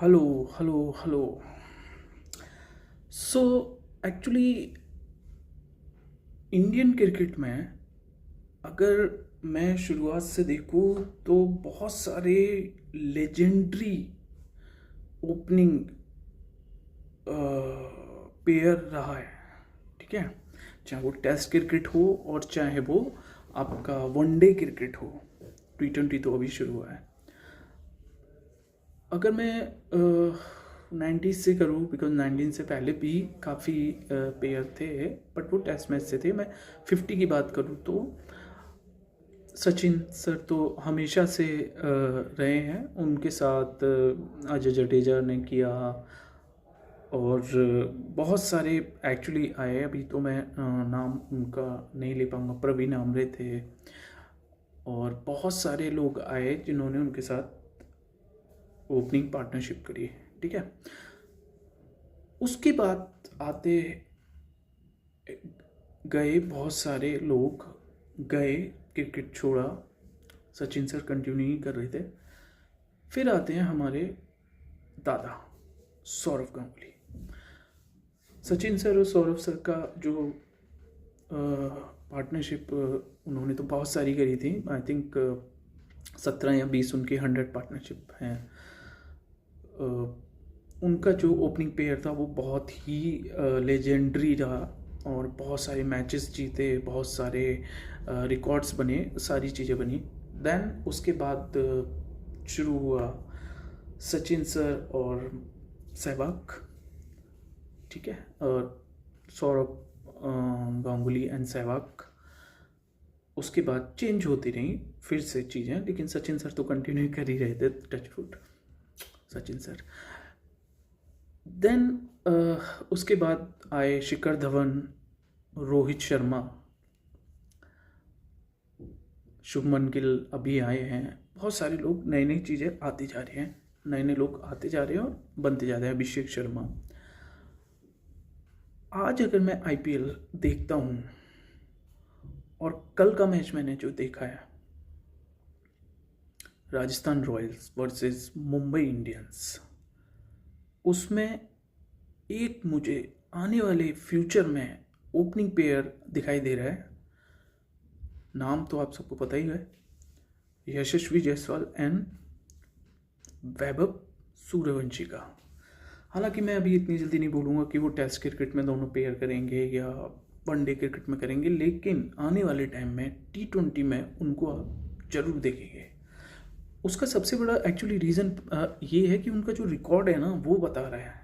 Hello hello hello. So actually Indian cricket में अगर मैं शुरुआत से देखूँ तो बहुत सारे लेजेंडरी ओपनिंग पेयर रहा है। ठीक है, चाहे वो टेस्ट क्रिकेट हो और चाहे वो आपका वनडे क्रिकेट हो। T20 तो अभी शुरू हुआ है। अगर मैं 90s से करूँ, बिकॉज 19 से पहले भी काफ़ी पेयर थे, बट वो टेस्ट मैच से थे। मैं 50 की बात करूँ तो सचिन सर तो हमेशा से रहे हैं। उनके साथ अजय जडेजा ने किया और बहुत सारे एक्चुअली आए। अभी तो मैं नाम उनका नहीं ले पाऊँगा। प्रवीण आमरे थे और बहुत सारे लोग आए जिन्होंने उनके साथ ओपनिंग पार्टनरशिप करी। ठीक है, उसके बाद आते गए बहुत सारे लोग गए, क्रिकेट छोड़ा, सचिन सर कंटिन्यू नहीं कर रहे थे। फिर आते हैं हमारे दादा सौरव गांगुली। सचिन सर और सौरव सर का जो पार्टनरशिप उन्होंने तो बहुत सारी करी थी। आई थिंक 17 या 20 उनकी 100 पार्टनरशिप हैं। उनका जो ओपनिंग पेयर था वो बहुत ही लेजेंडरी रहा और बहुत सारे मैचेस जीते, बहुत सारे रिकॉर्ड्स बने, सारी चीज़ें बनी। देन उसके बाद शुरू हुआ सचिन सर और सहवाग। ठीक है, और सौरभ गांगुली एंड सहवाग। उसके बाद चेंज होती रही फिर से चीज़ें, लेकिन सचिन सर तो कंटिन्यू कर ही रहे थे। Touch foot Sachin sir. Then उसके बाद आए शिखर धवन, रोहित शर्मा, शुभमन गिल अभी आए हैं। बहुत सारे लोग, नई नई चीज़ें आती जा रही हैं, नए नए लोग आते जा रहे हैं और बनते जा रहे हैं। अभिषेक शर्मा। आज अगर मैं आईपीएल देखता हूँ और कल का मैच मैंने जो देखा है, Rajasthan Royals versus Mumbai Indians, उसमें एक मुझे आने वाले फ्यूचर में ओपनिंग पेयर दिखाई दे रहा है। नाम तो आप सबको पता ही है, यशस्वी जायसवाल एंड वैभव सूर्यवंशी का। हालांकि मैं अभी इतनी जल्दी नहीं बोलूँगा कि वो टेस्ट क्रिकेट में दोनों पेयर करेंगे या वनडे क्रिकेट में करेंगे, लेकिन आने वाले टाइम में T20 में उनको आप जरूर देखेंगे। उसका सबसे बड़ा एक्चुअली रीज़न ये है कि उनका जो रिकॉर्ड है ना, वो बता रहा है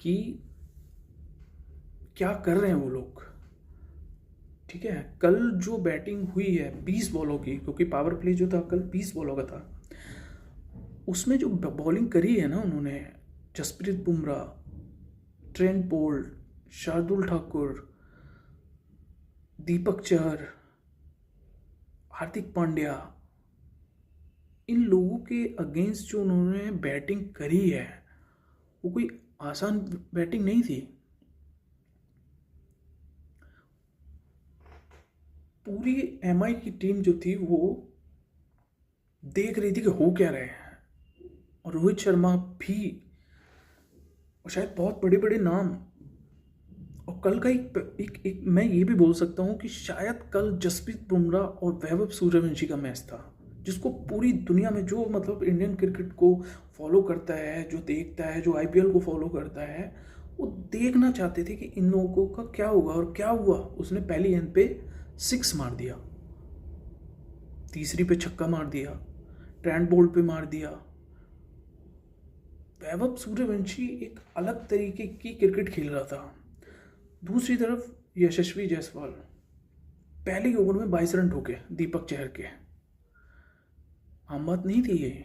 कि क्या कर रहे हैं वो लोग। ठीक है, कल जो बैटिंग हुई है 20 बॉलों की, क्योंकि पावर प्ले जो था कल 20 बॉलों का था, उसमें जो बॉलिंग करी है ना उन्होंने, जसप्रीत बुमराह, ट्रेंट बोल्ट, शार्दुल ठाकुर, दीपक चहर, हार्दिक पांड्या, इन लोगों के अगेंस्ट जो उन्होंने बैटिंग करी है वो कोई आसान बैटिंग नहीं थी। पूरी एमआई की टीम जो थी वो देख रही थी कि हो क्या रहा है, और रोहित शर्मा भी, और शायद बहुत बड़े बड़े नाम। और कल का एक मैं ये भी बोल सकता हूँ कि शायद कल जसप्रीत बुमराह और वैभव सूर्यवंशी का मैच था, जिसको पूरी दुनिया में जो मतलब इंडियन क्रिकेट को फॉलो करता है, जो देखता है, जो आईपीएल को फॉलो करता है, वो देखना चाहते थे कि इन लोगों का क्या होगा। और क्या हुआ, उसने पहली गेंद पे 6 मार दिया, तीसरी पे छक्का मार दिया, ट्रेंट बोल्ट पे मार दिया। वैभव सूर्यवंशी एक अलग तरीके की क्रिकेट खेल रहा था। दूसरी तरफ यशस्वी जायसवाल पहले ओवर में 22 रन ठोके दीपक चहर के। आम बात नहीं थी ये,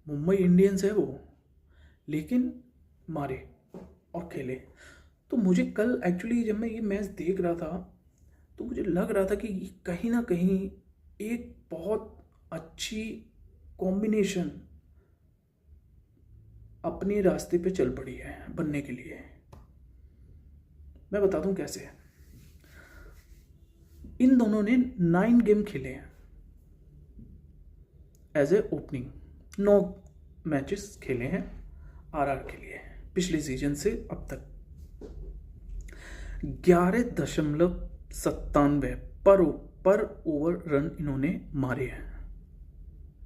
मुंबई इंडियंस है वो, लेकिन मारे और खेले। तो मुझे कल एक्चुअली जब मैं ये मैच देख रहा था तो मुझे लग रहा था कि कहीं ना कहीं एक बहुत अच्छी कॉम्बिनेशन अपने रास्ते पे चल पड़ी है बनने के लिए। मैं बता दूं कैसे। इन दोनों ने 9 गेम खेले हैं एज ए ओपनिंग। 9 मैचेस खेले हैं आरआर के लिए पिछले सीजन से अब तक। 11.97 पर ओवर रन इन्होंने मारे हैं।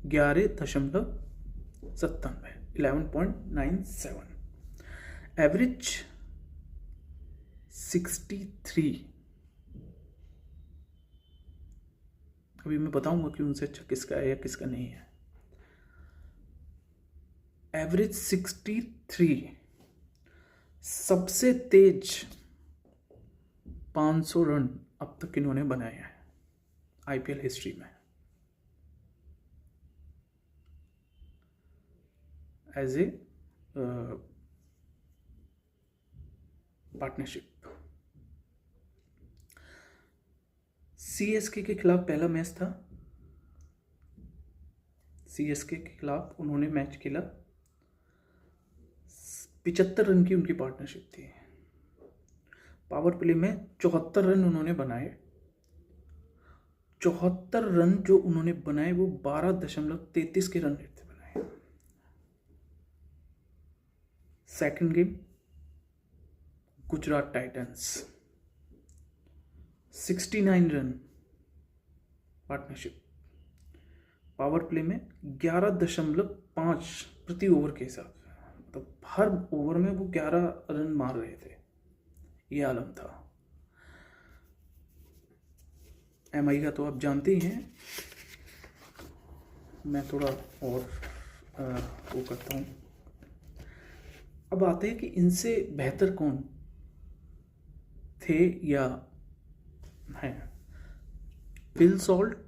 11.97 11.97। एवरेज 63। अभी मैं बताऊंगा कि उनसे अच्छा किसका है या किसका नहीं है। एवरेज 63। सबसे तेज 500 रन अब तक इन्होंने बनाए हैं आईपीएल हिस्ट्री में एज ए पार्टनरशिप। सीएसके के खिलाफ पहला मैच था। सीएसके के खिलाफ उन्होंने मैच खेला। 75 रन की उनकी पार्टनरशिप थी। पावर प्ले में 74 रन उन्होंने बनाए। 74 रन जो उन्होंने बनाए वो 12.33 के रन रेट से बनाए। Second game Gujarat Titans 69 run partnership. Power play में 11.5 प्रति ओवर के हिसाब से, मतलब हर ओवर में वो 11 रन मार रहे थे। ये आलम था। एमआई का तो आप जानते ही हैं। मैं थोड़ा और वो करता हूँ। अब आते हैं कि इनसे बेहतर कौन थे या हैं। फिल सॉल्ट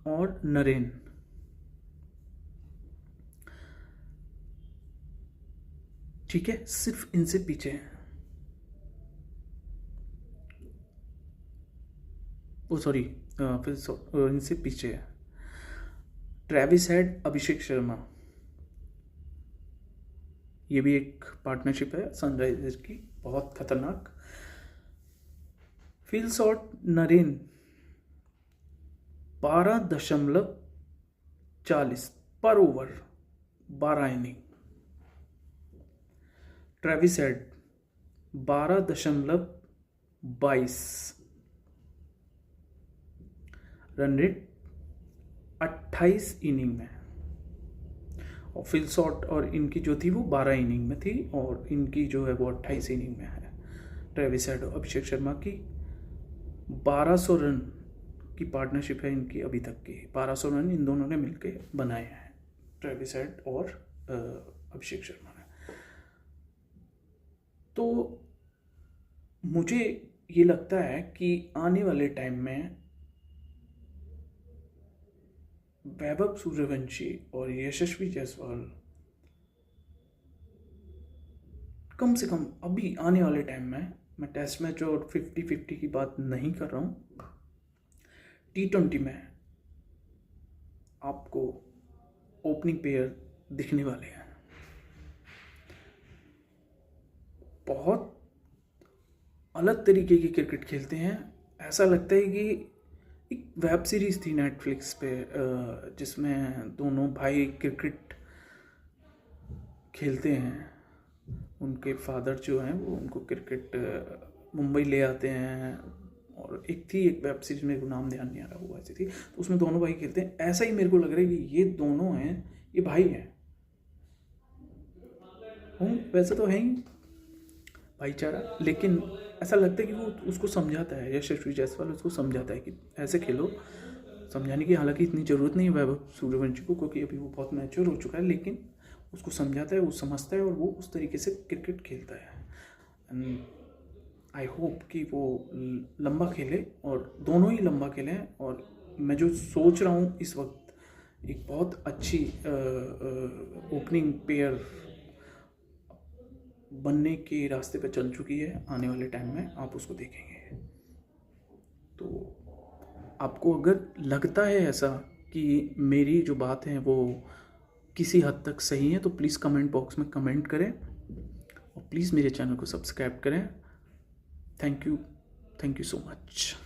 और नरेन। ठीक है, सिर्फ इनसे पीछे हैं। ओ सॉरी, फिल सॉल्ट इनसे पीछे है ट्रेविस हेड, अभिषेक शर्मा। ये भी एक पार्टनरशिप है सनराइजर्स की, बहुत खतरनाक। फिल सॉल्ट, नरेन 12.40 पर over 12 inning. Travis head 12.22 run rate 28 inning में। और फिल सॉल्ट और इनकी जो थी वो 12 इनिंग में थी और इनकी जो है वो 28 इनिंग में है। ट्रेविस हेड और अभिषेक शर्मा की 1200 रन की पार्टनरशिप है इनकी अभी तक की। 1200 रन इन दोनों ने मिलकर बनाए हैं, ट्रेविस हेड और अभिषेक शर्मा ने। तो मुझे ये लगता है कि आने वाले टाइम में वैभव सूर्यवंशी और यशस्वी जायसवाल कम से कम अभी आने वाले टाइम में, मैं टेस्ट मैच और 50-50 की बात नहीं कर रहा हूँ, T20 में आपको ओपनिंग पेयर दिखने वाले हैं। बहुत अलग तरीके की क्रिकेट खेलते हैं। ऐसा लगता है कि एक वेब सीरीज़ थी नेटफ्लिक्स पे जिसमें दोनों भाई क्रिकेट खेलते हैं। उनके फादर जो हैं वो उनको क्रिकेट मुंबई ले आते हैं। और एक वेब सीरीज, मेरे को नाम ध्यान नहीं आ रहा, वो ऐसी थी। तो उसमें दोनों भाई खेलते हैं। ऐसा ही मेरे को लग रहा है कि ये दोनों हैं, ये भाई हैं। वैसे तो है ही भाईचारा, लेकिन ऐसा लगता है कि वो उसको समझाता है, यशस्वी जायसवाल उसको समझाता है कि ऐसे खेलो। समझाने की हालांकि इतनी ज़रूरत नहीं है वैभव सूर्यवंशी को, क्योंकि अभी वो बहुत मैच्योर हो चुका है, लेकिन उसको समझाता है, वो समझता है और वो उस तरीके से क्रिकेट खेलता है। एंड आई होप कि वो लंबा खेले और दोनों ही लंबा खेलें। और मैं जो सोच रहा हूँ इस वक्त, एक बहुत अच्छी ओपनिंग पेयर बनने के रास्ते पे चल चुकी है। आने वाले टाइम में आप उसको देखेंगे। तो आपको अगर लगता है ऐसा कि मेरी जो बात है वो किसी हद तक सही है, तो प्लीज़ कमेंट बॉक्स में कमेंट करें और प्लीज़ मेरे चैनल को सब्सक्राइब करें। Thank you so much.